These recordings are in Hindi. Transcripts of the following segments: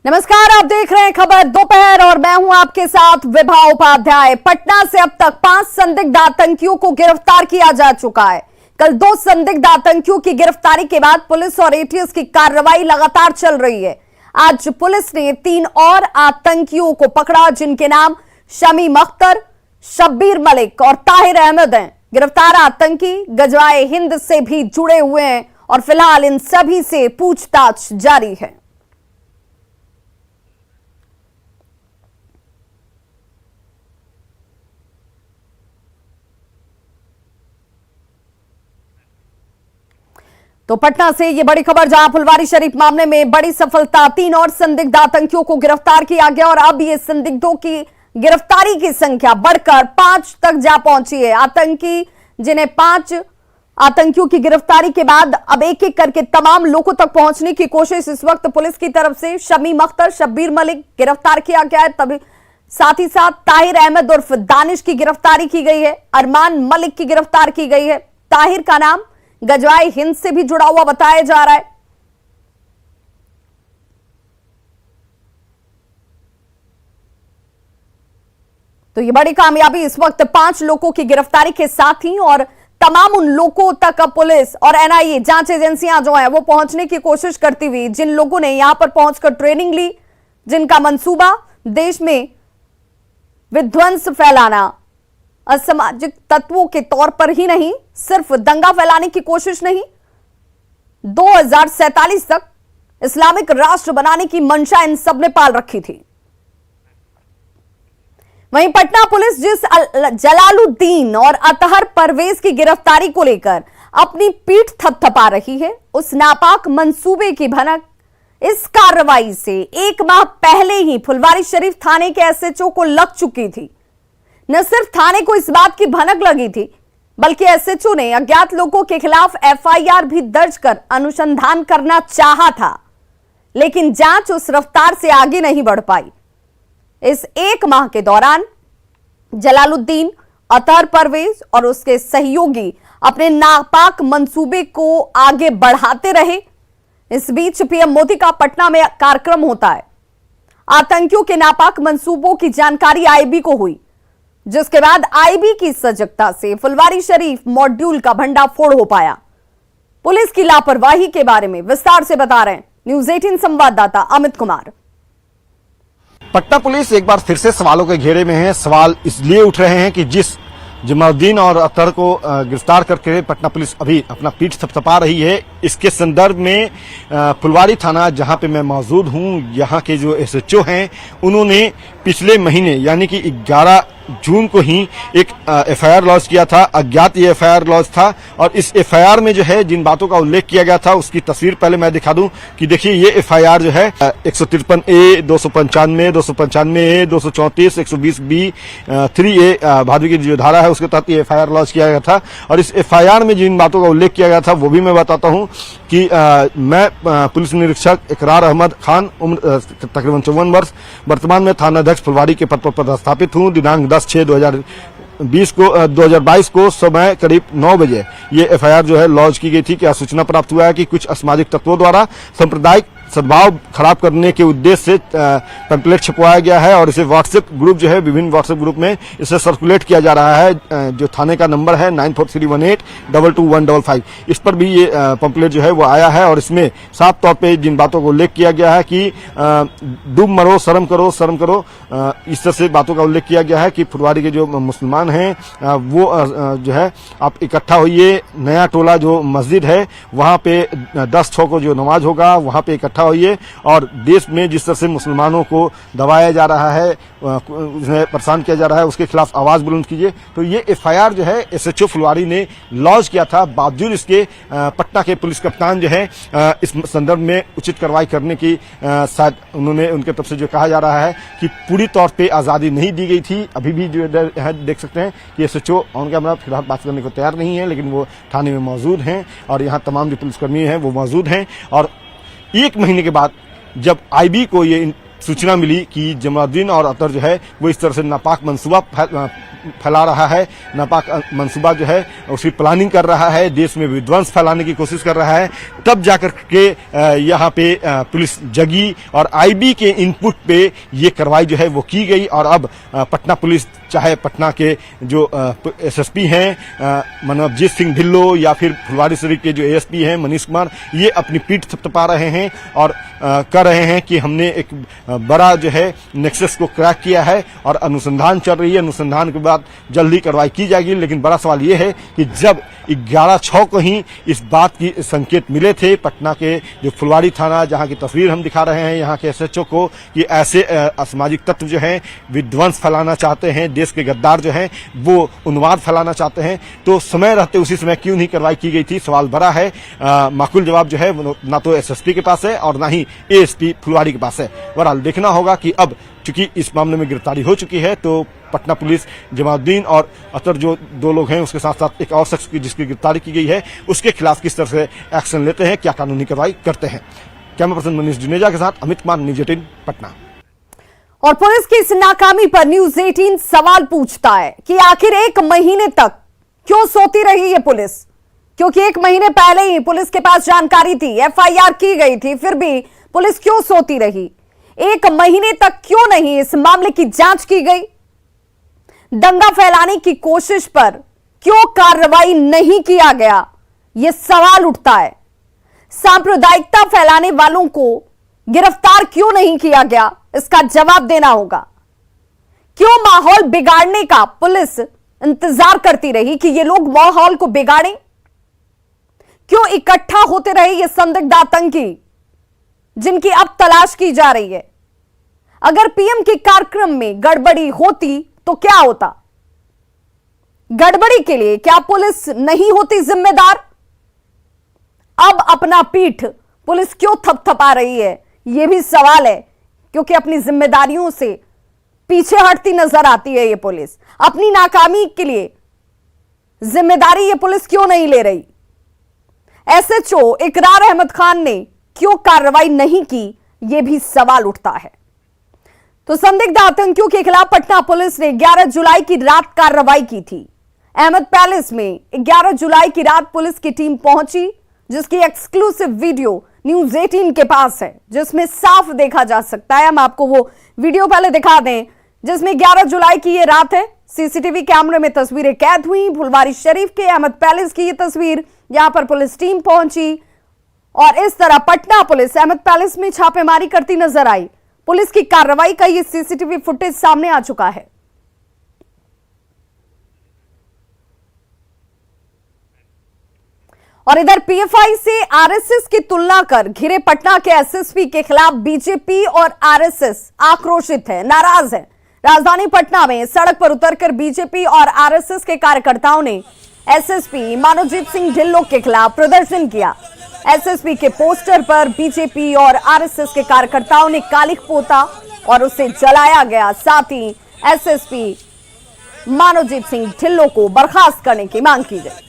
नमस्कार, आप देख रहे हैं खबर दोपहर और मैं हूं आपके साथ विभा उपाध्याय। पटना से अब तक 5 संदिग्ध आतंकियों को गिरफ्तार किया जा चुका है। कल 2 संदिग्ध आतंकियों की गिरफ्तारी के बाद पुलिस और एटीएस की कार्रवाई लगातार चल रही है। आज पुलिस ने 3 और आतंकियों को पकड़ा, जिनके नाम शमीम अख्तर, शब्बीर मलिक और ताहिर अहमद हैं। गिरफ्तार आतंकी गजवाए हिंद से भी जुड़े हुए हैं और फिलहाल इन सभी से पूछताछ जारी है। तो पटना से ये बड़ी खबर, जहां फुलवारीशरीफ मामले में बड़ी सफलता, 3 और संदिग्ध आतंकियों को गिरफ्तार किया गया और अब ये संदिग्धों की गिरफ्तारी की संख्या बढ़कर 5 तक जा पहुंची है। आतंकी जिन्हें 5 आतंकियों की गिरफ्तारी के बाद अब एक एक करके तमाम लोगों तक पहुंचने की कोशिश इस वक्त पुलिस की तरफ से। शमीम अख्तर, शब्बीर मलिक गिरफ्तार किया गया है, तभी साथ ही साथ ताहिर अहमद उर्फ दानिश की गिरफ्तारी की गई है, अरमान मलिक की गिरफ्तार की गई है। ताहिर का नाम गजवाए हिंद से भी जुड़ा हुआ बताया जा रहा है। तो ये बड़ी कामयाबी इस वक्त 5 लोगों की गिरफ्तारी के साथ ही और तमाम उन लोगों तक अब पुलिस और एनआईए जांच एजेंसियां जो है वो पहुंचने की कोशिश करती हुई, जिन लोगों ने यहां पर पहुंचकर ट्रेनिंग ली, जिनका मंसूबा देश में विध्वंस फैलाना, असामाजिक तत्वों के तौर पर ही नहीं, सिर्फ दंगा फैलाने की कोशिश नहीं, 2047 तक इस्लामिक राष्ट्र बनाने की मंशा इन सब ने पाल रखी थी। वहीं पटना पुलिस जिस जलालुद्दीन और अतहर परवेज की गिरफ्तारी को लेकर अपनी पीठ थपथपा रही है, उस नापाक मंसूबे की भनक इस कार्रवाई से 1 माह पहले ही फुलवारीशरीफ थाने के एसएचओ को लग चुकी थी। न सिर्फ थाने को इस बात की भनक लगी थी, बल्कि एसएचओ ने अज्ञात लोगों के खिलाफ एफआईआर भी दर्ज कर अनुसंधान करना चाहा था, लेकिन जांच उस रफ्तार से आगे नहीं बढ़ पाई। इस 1 माह के दौरान जलालुद्दीन, अतहर परवेज और उसके सहयोगी अपने नापाक मंसूबे को आगे बढ़ाते रहे। इस बीच पीएम मोदी का पटना में कार्यक्रम होता है। आतंकियों के नापाक मंसूबों की जानकारी आईबी को हुई, जिसके बाद आईबी की सजगता से फुलवारीशरीफ मॉड्यूल का भंडाफोड़ हो पाया। पुलिस की लापरवाही के बारे में विस्तार से बता रहे हैं न्यूज़ 18 संवाददाता अमित कुमार। पटना पुलिस एक बार फिर से सवालों के घेरे में है। सवाल इसलिए उठ रहे हैं कि जिस जमाउद्दीन और अतहर को गिरफ्तार करके पटना पुलिस अभी अपना पीठ थपथपा रही है, इसके संदर्भ में फुलवारी थाना जहां पे मैं मौजूद हूं, यहां के जो एसएचओ हैं, उन्होंने पिछले महीने यानी कि 11 जून को ही एक एफआईआर लॉन्च किया था। अज्ञात ये एफआईआर लॉन्च था और इस एफआईआर में जो है जिन बातों का उल्लेख किया गया था उसकी तस्वीर पहले मैं दिखा दूं कि देखिए ये एफआईआर जो है 153A, 295, 295A, 234, 120B, 3A भादवी की जो धारा है उसके तहत ये एफआईआर लॉन्च किया गया था। और इस एफआईआर में जिन बातों का उल्लेख किया गया था वो भी मैं बताता हूं कि मैं पुलिस निरीक्षक इकरार अहमद खान, उम्र तकरीबन 54 वर्ष, वर्तमान में थानाध्यक्ष फुलवारी के पद पर पदस्थापित हूं। दिनांक 10/6/2022 को समय करीब 9 बजे ये एफआईआर जो है लॉन्च की गई थी। क्या सूचना प्राप्त हुआ है कि कुछ असामाजिक तत्वों द्वारा सांप्रदायिक सद्भाव खराब करने के उद्देश्य से पैम्पलेट छपवाया गया है और इसे व्हाट्सएप ग्रुप जो है, विभिन्न व्हाट्सएप ग्रुप में इसे सर्कुलेट किया जा रहा है। जो थाने का नंबर है 9431822155, इस पर भी ये पैम्पलेट जो है वो आया है और इसमें साफ तौर पे जिन बातों को उल्लेख किया गया है कि डूब मरो, शर्म करो, शर्म करो, इस तरह से बातों का उल्लेख किया गया है कि फुलवारी के जो मुसलमान हैं वो जो है आप इकट्ठा होइए, नया टोला जो मस्जिद है वहां पे 10-6 को जो नमाज होगा वहां पे इकट्ठा होइए और देश में जिस तरह से मुसलमानों को दबाया जा रहा है, उन्हें परेशान किया जा रहा है, उसके खिलाफ आवाज बुलंद कीजिए। तो ये एफआईआर जो है एसएचओ फुलवारी ने लॉन्च किया था। बावजूद इसके पटना के पुलिस कप्तान जो है इस संदर्भ में उचित कार्रवाई करने की शायद उन्होंने उनके तरफ से जो कहा जा रहा है कि पूरी तौर पे आजादी नहीं दी गई थी। अभी भी जो है देख सकते हैं कि एसएचओ ऑन कैमरा फिलहाल बात करने को तैयार नहीं है, लेकिन वो थाने में मौजूद हैं और यहाँ तमाम जो पुलिसकर्मी हैं वो मौजूद हैं। और 1 महीने के बाद जब आईबी को ये सूचना मिली कि जमाउद्दीन और अतहर जो है वो इस तरह से नापाक मंसूबा फैला रहा है, नापाक मंसूबा जो है उसकी प्लानिंग कर रहा है, देश में विध्वंस फैलाने की कोशिश कर रहा है, तब जाकर के यहाँ पे पुलिस जगी और आईबी के इनपुट पे ये कार्रवाई जो है वो की गई। और अब पटना पुलिस, चाहे पटना के जो एसएसपी हैं मनोजीत सिंह ढिल्लो या फिर फुलवारी शरीफ के जो एएसपी हैं मनीष कुमार, ये अपनी पीठ थपथपा रहे हैं और कह रहे हैं कि हमने एक बड़ा जो है नेक्सस को क्रैक किया है और अनुसंधान चल रही है, अनुसंधान के बाद जल्दी कार्रवाई की जाएगी। लेकिन बड़ा सवाल ये है कि जब 11/6 को ही इस बात की संकेत मिले थे पटना के जो फुलवारी थाना, जहां की तस्वीर हम दिखा रहे हैं यहाँ के एसएचओ को, कि ऐसे असामाजिक तत्व जो हैं विध्वंस फैलाना चाहते हैं, देश के गद्दार जो हैं वो उन्माद फैलाना चाहते हैं, तो समय रहते उसी समय क्यों नहीं कार्रवाई की गई थी? सवाल बड़ा है। माकूल जवाब जो है ना तो एसएसपी के पास है और ना ही एएसपी फुलवारी के पास है। बहरहाल देखना होगा कि अब चूंकि इस मामले में गिरफ्तारी हो चुकी है तो पटना पुलिस जमालुद्दीन और अतर जो 2 लोग हैं, उसके साथ साथ एक और शख्स की जिसकी गिरफ्तारी की गई है, उसके खिलाफ किस तरह से एक्शन लेते हैं, क्या कानूनी कार्रवाई करते हैं। कैमरा पर्सन मनीष जुनेजा के साथ अमित कुमार, न्यूज 18 पटना। और पुलिस की इस नाकामी पर न्यूज 18 सवाल पूछता है कि आखिर 1 महीने तक क्यों सोती रही ये पुलिस? क्योंकि 1 महीने पहले ही पुलिस के पास जानकारी थी, एफआईआर की गई थी, फिर भी पुलिस क्यों सोती रही? 1 महीने तक क्यों नहीं इस मामले की जांच की गई? दंगा फैलाने की कोशिश पर क्यों कार्रवाई नहीं किया गया, यह सवाल उठता है। सांप्रदायिकता फैलाने वालों को गिरफ्तार क्यों नहीं किया गया, इसका जवाब देना होगा। क्यों माहौल बिगाड़ने का पुलिस इंतजार करती रही कि ये लोग माहौल को बिगाड़ें? क्यों इकट्ठा होते रहे ये संदिग्ध आतंकी जिनकी अब तलाश की जा रही है? अगर पीएम के कार्यक्रम में गड़बड़ी होती तो क्या होता? गड़बड़ी के लिए क्या पुलिस नहीं होती जिम्मेदार? अब अपना पीठ पुलिस क्यों थपथपा रही है, यह भी सवाल है, क्योंकि अपनी जिम्मेदारियों से पीछे हटती नजर आती है ये पुलिस। अपनी नाकामी के लिए जिम्मेदारी ये पुलिस क्यों नहीं ले रही? एसएचओ इकरार अहमद खान ने क्यों कार्रवाई नहीं की, यह भी सवाल उठता है। तो संदिग्ध आतंकियों के खिलाफ पटना पुलिस ने 11 जुलाई की रात कार्रवाई की थी। अहमद पैलेस में 11 जुलाई की रात पुलिस की टीम पहुंची, जिसकी एक्सक्लूसिव वीडियो न्यूज 18 के पास है, जिसमें साफ देखा जा सकता है। हम आपको वो वीडियो पहले दिखा दें, जिसमें 11 जुलाई की ये रात है। सीसीटीवी कैमरे में तस्वीरें कैद हुई। फुलवारी शरीफ के अहमद पैलेस की ये तस्वीर, यहां पर पुलिस टीम पहुंची और इस तरह पटना पुलिस अहमद पैलेस में छापेमारी करती नजर आई। पुलिस की कार्रवाई का ये सीसीटीवी फुटेज सामने आ चुका है। और इधर पीएफआई से आरएसएस की तुलना कर घिरे पटना के एसएसपी के खिलाफ बीजेपी और आरएसएस आक्रोशित है, नाराज है। राजधानी पटना में सड़क पर उतरकर बीजेपी और आरएसएस के कार्यकर्ताओं ने एसएसपी मनोजीत सिंह ढिल्लो के खिलाफ प्रदर्शन किया। एसएसपी के पोस्टर पर बीजेपी और आरएसएस के कार्यकर्ताओं ने कालिख पोता और उसे जलाया गया। साथ ही एसएसपी मनोजीत सिंह ढिल्लो को बर्खास्त करने की मांग की गई।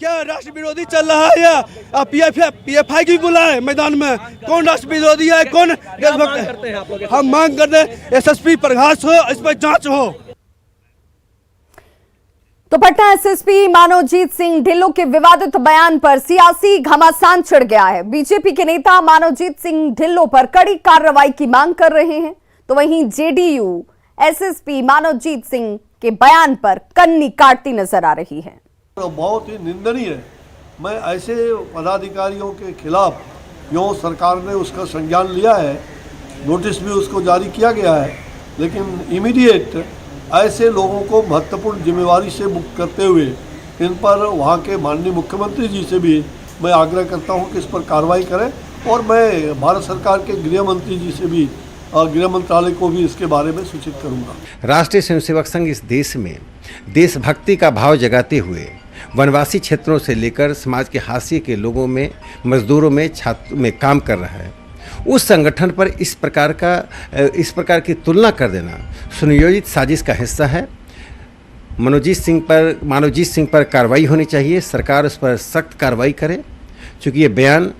क्या राष्ट्र विरोधी चल रहा है या पीएफआई की बुला है मैदान में? कौन राष्ट्र विरोधी है, कौन देशभक्त है? हम मांग करते हैं एसएसपी बर्खास्त हो, इस पर जांच हो। तो पटना एसएसपी मनोजीत सिंह ढिल्लो के विवादित बयान पर सियासी घमासान छिड़ गया है। बीजेपी के नेता मनोजीत सिंह ढिल्लो पर कड़ी कार्रवाई की मांग कर रहे हैं, तो वहीं जेडीयू एसएसपी मनोजीत सिंह के बयान पर कन्नी काटती नजर आ रही है। तो बहुत ही निंदनीय है। मैं ऐसे पदाधिकारियों के खिलाफ जो सरकार ने उसका संज्ञान लिया है, नोटिस भी उसको जारी किया गया है, लेकिन इमीडिएट ऐसे लोगों को महत्वपूर्ण जिम्मेवारी से मुक्त करते हुए इन पर वहाँ के माननीय मुख्यमंत्री जी से भी मैं आग्रह करता हूँ कि इस पर कार्रवाई करें। और मैं भारत सरकार के गृह मंत्री जी से भी, गृह मंत्रालय को भी इसके बारे में सूचित करूँगा। राष्ट्रीय स्वयंसेवक संघ इस देश में देशभक्ति का भाव जगाते हुए वनवासी क्षेत्रों से लेकर समाज के हाशिए के लोगों में, मजदूरों में, छात्रों में काम कर रहा है। उस संगठन पर इस प्रकार की तुलना कर देना सुनियोजित साजिश का हिस्सा है। मनोजीत सिंह पर कार्रवाई होनी चाहिए। सरकार उस पर सख्त कार्रवाई करे, क्योंकि ये बयान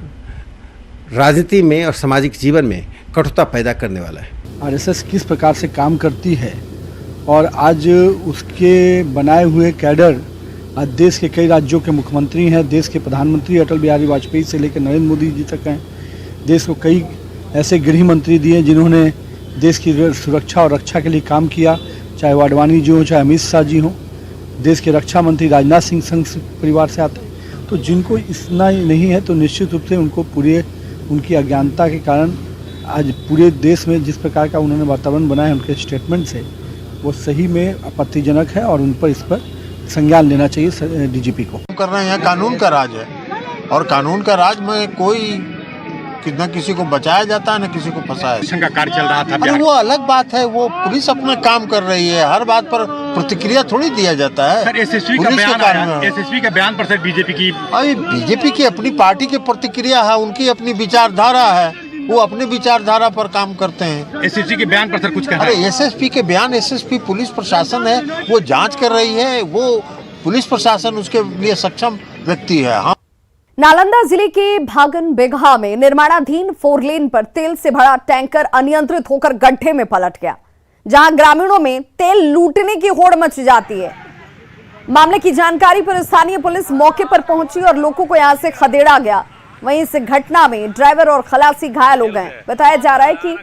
राजनीति में और सामाजिक जीवन में कटुता पैदा करने वाला है। आरएसएस किस प्रकार से काम करती है और आज उसके बनाए हुए कैडर आज देश के कई राज्यों के मुख्यमंत्री हैं, देश के प्रधानमंत्री अटल बिहारी वाजपेयी से लेकर नरेंद्र मोदी जी तक हैं। देश को कई ऐसे गृह मंत्री दिए जिन्होंने देश की सुरक्षा और रक्षा के लिए काम किया, चाहे वो आडवाणी जी हों, चाहे अमित शाह जी हों। देश के रक्षा मंत्री राजनाथ सिंह संघ परिवार से आते हैं। तो जिनको इतना ही नहीं है तो निश्चित रूप से उनको पूरे उनकी अज्ञानता के कारण आज पूरे देश में जिस प्रकार का उन्होंने वातावरण बनाया उनके स्टेटमेंट से, वो सही में आपत्तिजनक है और उन पर इस पर संज्ञान लेना चाहिए डीजीपी को। कर रहे हैं, कानून का राज है और कानून का राज में कोई न किसी को बचाया जाता है न किसी को फंसाया। का कार्य चल रहा था। अरे वो अलग बात है, वो पुलिस अपना काम कर रही है, हर बात पर प्रतिक्रिया थोड़ी दिया जाता है। सर एसएसपी का बयान आया, एसएसपी का बयान पर सर बीजेपी की अभी बीजेपी की अपनी पार्टी की प्रतिक्रिया है, उनकी अपनी विचारधारा है, वो अपने विचारधारा पर काम करते हैं। एसएसपी के बयान पर सर कुछ कहना? अरे एसएसपी के बयान, एसएसपी पुलिस प्रशासन है, वो जांच कर रही है, वो पुलिस प्रशासन उसके लिए सक्षम व्यक्ति है। हाँ। नालंदा जिले के भागन बिगहा में निर्माणाधीन 4 लेन पर तेल से भरा टैंकर अनियंत्रित होकर गड्ढे में पलट गया, जहां ग्रामीणों में तेल लूटने की होड़ मच जाती है। मामले की जानकारी पर स्थानीय पुलिस मौके पर पहुंची और लोगों को यहां से खदेड़ा गया। वहीं इस घटना में ड्राइवर और खलासी घायल हो गए। बताया जा रहा है कि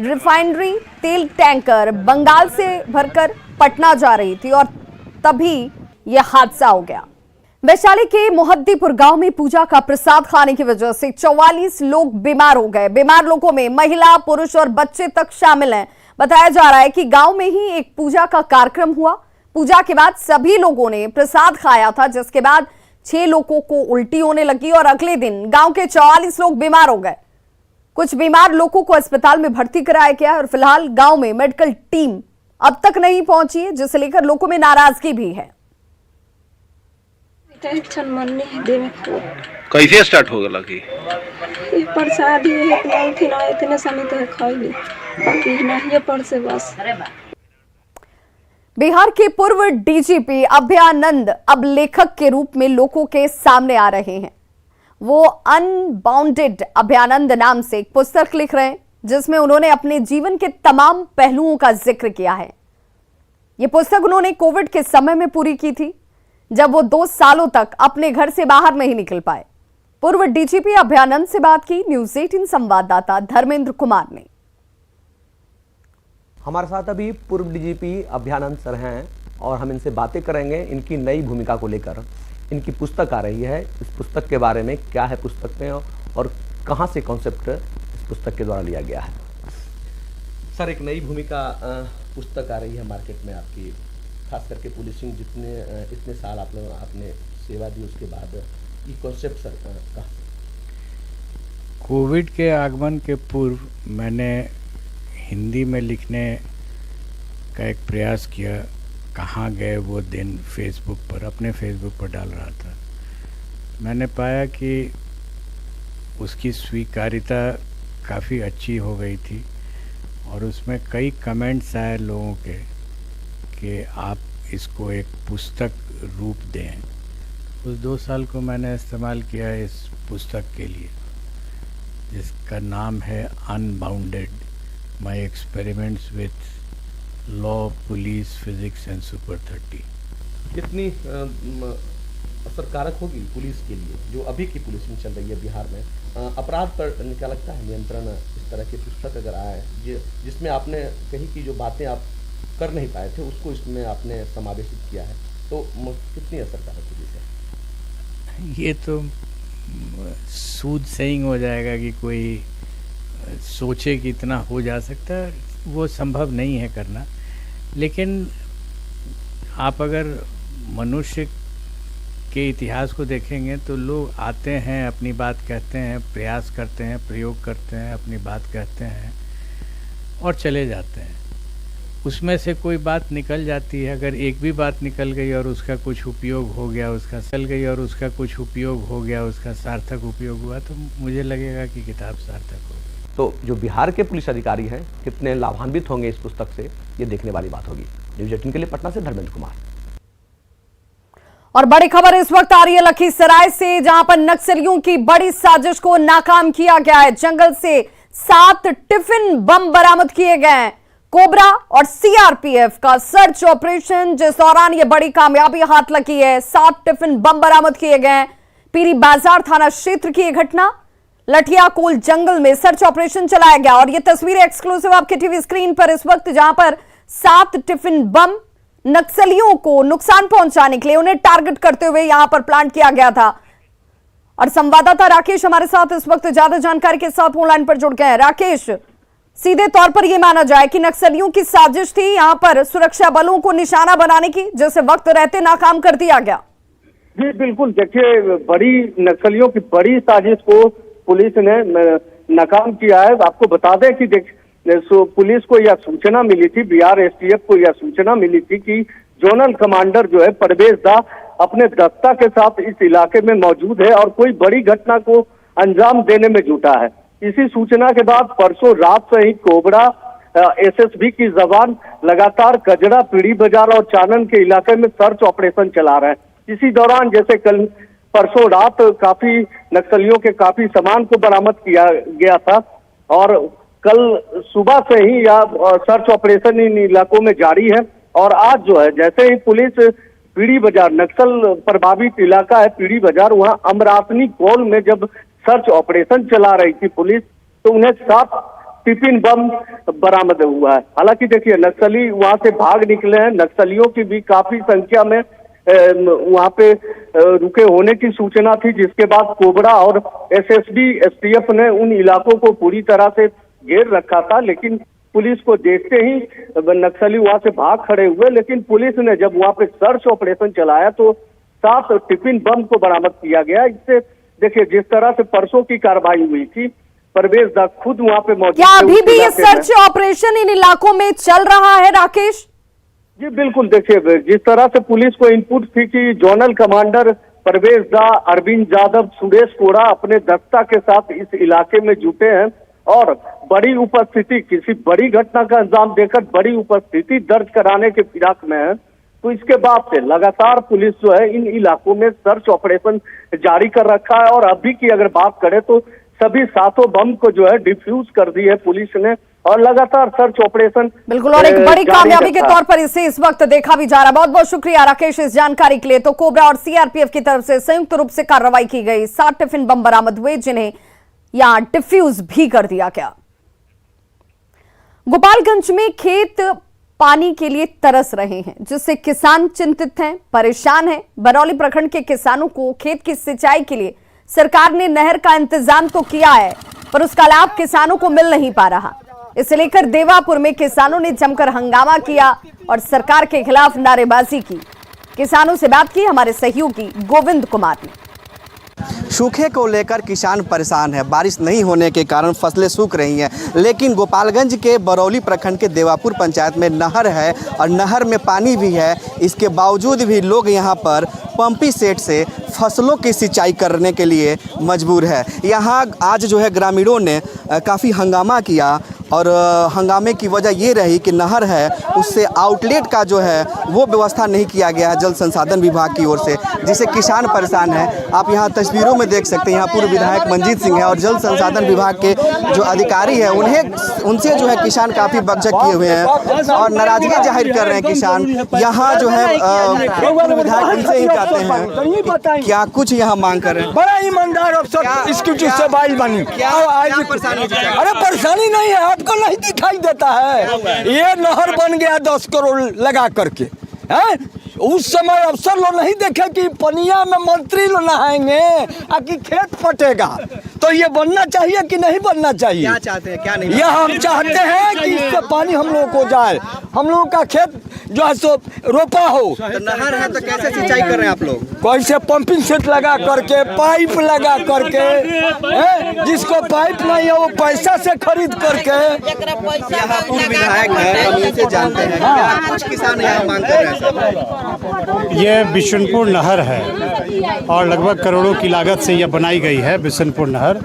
रिफाइनरी तेल टैंकर बंगाल से भरकर पटना जा रही थी और तभी यह हादसा हो गया। वैशाली के मोहद्दीपुर गांव में पूजा का प्रसाद खाने की वजह से 44 लोग बीमार हो गए। बीमार लोगों में महिला, पुरुष और बच्चे तक शामिल हैं। बताया जा रहा है कि गांव में ही एक पूजा का कार्यक्रम हुआ। पूजा के बाद सभी लोगों ने प्रसाद खाया था, जिसके बाद 6 लोगों को उल्टी होने लगी और अगले दिन गांव के 44 लोग बीमार हो गए। कुछ बीमार लोगों को अस्पताल में भर्ती कराया गया और फिलहाल गांव में मेडिकल टीम अब तक नहीं पहुंची है, जिसे लेकर लोगों में नाराजगी भी है। कैसे स्टार्ट हो गया कि प्रसाद ही इतने समय तो खाइली बाकी नहीं पर से बस। बिहार के पूर्व डीजीपी अभयानंद अब लेखक के रूप में लोगों के सामने आ रहे हैं। वो अनबाउंडेड अभयानंद नाम से एक पुस्तक लिख रहे हैं, जिसमें उन्होंने अपने जीवन के तमाम पहलुओं का जिक्र किया है। ये पुस्तक उन्होंने कोविड के समय में पूरी की थी, जब वो 2 सालों तक अपने घर से बाहर नहीं निकल पाए। पूर्व डीजीपी अभयानंद से बात की न्यूज़ 18 संवाददाता धर्मेंद्र कुमार ने। हमारे साथ अभी पूर्व डीजीपी अभयानंद सर हैं और हम इनसे बातें करेंगे इनकी नई भूमिका को लेकर। इनकी पुस्तक आ रही है, इस पुस्तक के बारे में क्या है पुस्तक में और कहां से कॉन्सेप्ट इस पुस्तक के द्वारा लिया गया है। सर एक नई भूमिका पुस्तक आ रही है मार्केट में आपकी, खास करके पुलिसिंग इतने साल आपने सेवा दी, उसके बाद ये कॉन्सेप्ट सर कहाँ? कोविड के आगमन के पूर्व मैंने हिंदी में लिखने का एक प्रयास किया। कहाँ गए वो दिन फेसबुक पर, अपने फेसबुक पर डाल रहा था। मैंने पाया कि उसकी स्वीकार्यता काफ़ी अच्छी हो गई थी और उसमें कई कमेंट्स आए लोगों के कि आप इसको एक पुस्तक रूप दें। उस 2 साल को मैंने इस्तेमाल किया इस पुस्तक के लिए, जिसका नाम है unbounded my experiments with law, police, physics and super 30। कितनी असरकारक होगी पुलिस के लिए, जो अभी की पुलिसिंग चल रही है बिहार में? अपराध पर क्या लगता है नियंत्रण इस तरह की पुस्तक अगर आए जिसमें आपने कही की जो बातें आप कर नहीं पाए थे उसको इसमें आपने समावेशित किया है, तो कितनी असरकारक होगी सर? ये तो सूद सेइंग हो जाएगा कि कोई सोचे कि इतना हो जा सकता है, वो संभव नहीं है करना। लेकिन आप अगर मनुष्य के इतिहास को देखेंगे तो लोग आते हैं, अपनी बात कहते हैं, प्रयास करते हैं, प्रयोग करते हैं, अपनी बात कहते हैं और चले जाते हैं। उसमें से कोई बात निकल जाती है। अगर एक भी बात निकल गई और उसका कुछ उपयोग हो गया, उसका सार्थक उपयोग हुआ, तो मुझे लगेगा कि किताब सार्थक हो गई। तो जो बिहार के पुलिस अधिकारी हैं कितने लाभान्वित होंगे इस पुस्तक से, ये देखने वाली बात होगी। न्यूज़ 18 के लिए पटना से धर्मेंद्र कुमार। और बड़ी खबर इस वक्त आ रही है लखीसराय से, जहां पर नक्सलियों की बड़ी साजिश को नाकाम किया गया है। जंगल से 7 टिफिन बम बरामद किए गए हैं। कोबरा और सीआरपीएफ का सर्च ऑपरेशन, जिस दौरान यह बड़ी कामयाबी हाथ लगी है। 7 टिफिन बम बरामद किए गए। पीरी बाजार थाना क्षेत्र की यह घटना, लठिया कोल जंगल में सर्च ऑपरेशन चलाया गया और ये तस्वीरें एक्सक्लूसिव आपके टीवी स्क्रीन पर इस वक्त, जहां पर 7 टिफिन बम नक्सलियों को नुकसान पहुंचाने के लिए उन्हें टारगेट करते हुए यहां पर प्लांट किया गया था। और संवाददाता राकेश हमारे साथ इस वक्त ज्यादा जानकारी के साथ ऑनलाइन पर जुड़ गए हैं। राकेश, सीधे तौर पर यह माना जाए कि नक्सलियों की साजिश थी यहां पर सुरक्षा बलों को निशाना बनाने की, जिसे वक्त रहते नाकाम कर दिया गया। जी बिल्कुल, देखिए बड़ी नक्सलियों की बड़ी साजिश को पुलिस ने नाकाम किया है। आपको बता दें कि पुलिस को यह सूचना मिली थी, बिहार एसटीएफ को यह सूचना मिली थी कि जोनल कमांडर जो है परवेज दा अपने दस्ता के साथ इस इलाके में मौजूद है और कोई बड़ी घटना को अंजाम देने में जुटा है। इसी सूचना के बाद परसों रात से ही कोबरा एसएसबी की जवान लगातार कजरा, पीड़ी बाजार और चानन के इलाके में सर्च ऑपरेशन चला रहे हैं। इसी दौरान जैसे कल परसों रात काफी नक्सलियों के काफी सामान को बरामद किया गया था और कल सुबह से ही यह सर्च ऑपरेशन इन इलाकों में जारी है। और आज जो है जैसे ही पुलिस पीड़ी बाजार, नक्सल प्रभावित इलाका है पीड़ी बाजार, वहां अमरासनी कोल में जब सर्च ऑपरेशन चला रही थी पुलिस, तो उन्हें 7 टिफिन बम बरामद हुआ है। हालांकि देखिए नक्सली वहां से भाग निकले हैं, नक्सलियों की भी काफी संख्या में वहां पे रुके होने की सूचना थी, जिसके बाद कोबरा और एसएसबी एसटीएफ ने उन इलाकों को पूरी तरह से घेर रखा था। लेकिन पुलिस को देखते ही नक्सली वहां से भाग खड़े हुए, लेकिन पुलिस ने जब वहां पे सर्च ऑपरेशन चलाया तो 7 टिफिन बम को बरामद किया गया। इससे देखिए जिस तरह से परसों की कार्रवाई हुई थी, परवेज दा खुद वहां पे मौजूद, क्या अभी भी ये सर्च ऑपरेशन इन इलाकों में चल रहा है राकेश? जी बिल्कुल, देखिए जिस तरह से पुलिस को इनपुट थी कि जोनल कमांडर परवेज दा, अरविंद यादव, सुरेश कोरा अपने दस्ता के साथ इस इलाके में जुटे हैं और बड़ी उपस्थिति, किसी बड़ी घटना का अंजाम देकर बड़ी उपस्थिति दर्ज कराने के फिराक में है, तो इसके बाद से लगातार पुलिस जो है इन इलाकों में सर्च ऑपरेशन जारी कर रखा है। और अभी की अगर बात करें तो सभी 7 बम को जो है डिफ्यूज कर दी है पुलिस ने और लगातार सर्च ऑपरेशन बिल्कुल, और एक बड़ी कामयाबी के तौर पर इसे इस वक्त देखा भी जा रहा है। बहुत बहुत शुक्रिया राकेश इस जानकारी के लिए। तो कोबरा और सीआरपीएफ की तरफ से संयुक्त रूप से कार्रवाई की गई, 7 टिफिन बम बरामद हुए जिन्हें यहां डिफ्यूज भी कर दिया गया। गोपालगंज में खेत पानी के लिए तरस रहे हैं, जिससे किसान चिंतित हैं, परेशान हैं। बरौली प्रखंड के किसानों को खेत की सिंचाई के लिए सरकार ने नहर का इंतजाम तो किया है, पर उसका लाभ किसानों को मिल नहीं पा रहा। इसे लेकर देवापुर में किसानों ने जमकर हंगामा किया और सरकार के खिलाफ नारेबाजी की। किसानों से बात की हमारे सहयोगी गोविंद कुमार ने। सूखे को लेकर किसान परेशान है। बारिश नहीं होने के कारण फसलें सूख रही हैं, लेकिन गोपालगंज के बरौली प्रखंड के देवापुर पंचायत में नहर है और नहर में पानी भी है। इसके बावजूद भी लोग यहां पर पंपी सेट से फसलों की सिंचाई करने के लिए मजबूर है। यहाँ आज जो है ग्रामीणों ने काफ़ी हंगामा किया और हंगामे की वजह ये रही कि नहर है उससे आउटलेट का जो है वो व्यवस्था नहीं किया गया है जल संसाधन विभाग की ओर से, जिससे किसान परेशान है। आप यहाँ तस्वीरों में देख सकते हैं, यहाँ पूर्व विधायक मंजीत सिंह है और जल संसाधन विभाग के जो अधिकारी हैं उनसे जो है किसान काफ़ी बकझक किए हुए हैं और नाराजगी जाहिर कर रहे हैं किसान। यहाँ जो है पूर्व विधायक उनसे ही कहते हैं क्या कुछ यहाँ मांग कर रहे हैं। बड़ा ईमानदार अफसर इसकी से बाइल बनी, अरे परेशानी नहीं है, आपको नहीं दिखाई देता है। ये नहर बन गया 10 करोड़ लगा करके है। उस समय अफसर लोग नहीं देखे कि पनिया में मंत्री लोग नहाएंगे कि खेत फटेगा, तो ये बनना चाहिए कि नहीं बनना चाहिए? क्या चाहते हैं, क्या नहीं? ये हम चाहते हैं कि इससे पानी हम लोगों को जाए, हम लोगों का खेत जो है सो रोपा हो। तो नहर है तो कैसे सिंचाई कर रहे हैं आप लोग? कैसे पंपिंग सेट लगा करके, पाइप लगा करके, जिसको पाइप नहीं है वो पैसा से खरीद करके। यहाँ पूर्व विधायक है, हम इनसे जानते हैं क्या कुछ किसान यहाँ मांग कर रहे हैं। ये बिशनपुर नहर है और लगभग करोड़ों की लागत से यह बनाई गई है बिशनपुर नहर।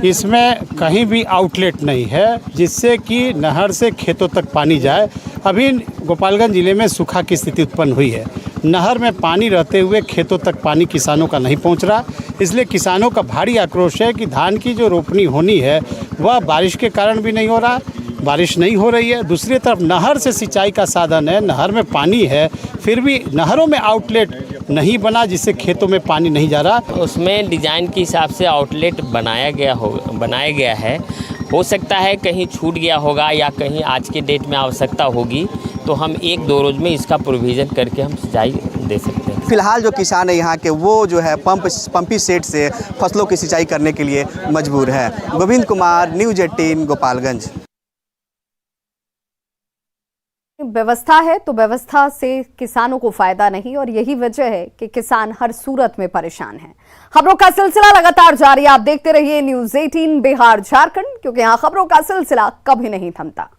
इसमें कहीं भी आउटलेट नहीं है जिससे कि नहर से खेतों तक पानी जाए। अभी गोपालगंज ज़िले में सूखा की स्थिति उत्पन्न हुई है। नहर में पानी रहते हुए खेतों तक पानी किसानों का नहीं पहुंच रहा, इसलिए किसानों का भारी आक्रोश है कि धान की जो रोपनी होनी है वह बारिश के कारण भी नहीं हो रहा। बारिश नहीं हो रही है। दूसरी तरफ नहर से सिंचाई का साधन है, नहर में पानी है, फिर भी नहरों में आउटलेट नहीं बना, जिससे खेतों में पानी नहीं जा रहा। उसमें डिज़ाइन के हिसाब से आउटलेट बनाया गया है। हो सकता है कहीं छूट गया होगा या कहीं आज के डेट में आवश्यकता होगी तो हम 1-2 रोज में इसका प्रोविज़न करके हम सिंचाई दे सकते हैं। फिलहाल जो किसान है यहाँ के वो जो है पंपी सेट से फसलों की सिंचाई करने के लिए मजबूर है। गोविंद कुमार, न्यूज़ 18, गोपालगंज। व्यवस्था है तो व्यवस्था से किसानों को फायदा नहीं और यही वजह है कि किसान हर सूरत में परेशान हैं। खबरों का सिलसिला लगातार जारी, आप देखते रहिए न्यूज़ 18 बिहार झारखंड, क्योंकि यहाँ खबरों का सिलसिला कभी नहीं थमता।